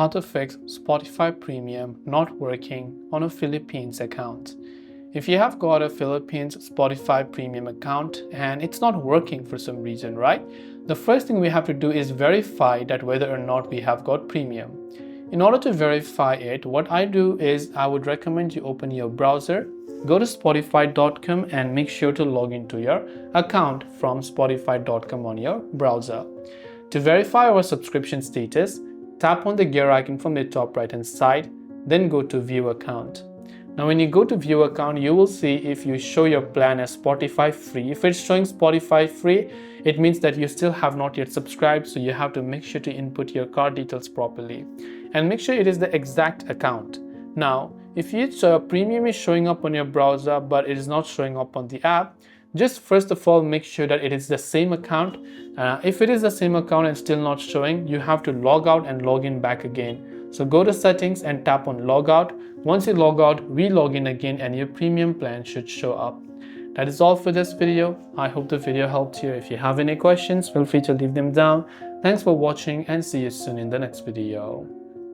how to fix Spotify Premium not working on a Philippines account. If you have got a Philippines Spotify Premium account and it's not working for some reason, right? The first thing we have to do is verify that whether or not we have got Premium. In order to verify it, what I do is I would recommend you open your browser, go to spotify.com and make sure to log into your account from spotify.com on your browser. To verify our subscription status, tap on the gear icon from the top right hand side, then go to View Account. Now when you go to View Account, you will see if you show your plan as Spotify free. If it's showing Spotify free, it means that you still have not yet subscribed, so you have to make sure to input your card details properly. And make sure it is the exact account. Now, if your premium is showing up on your browser but it is not showing up on the app, just first of all make sure that it is the same account. If it is the same account and still not showing, you have to log out and log in back again. So go to settings and tap on log out. Once you log out, re-log in again and your premium plan should show up. That is all for this video. I hope the video helped you. If you have any questions, feel free to leave them down. Thanks for watching and see you soon in the next video.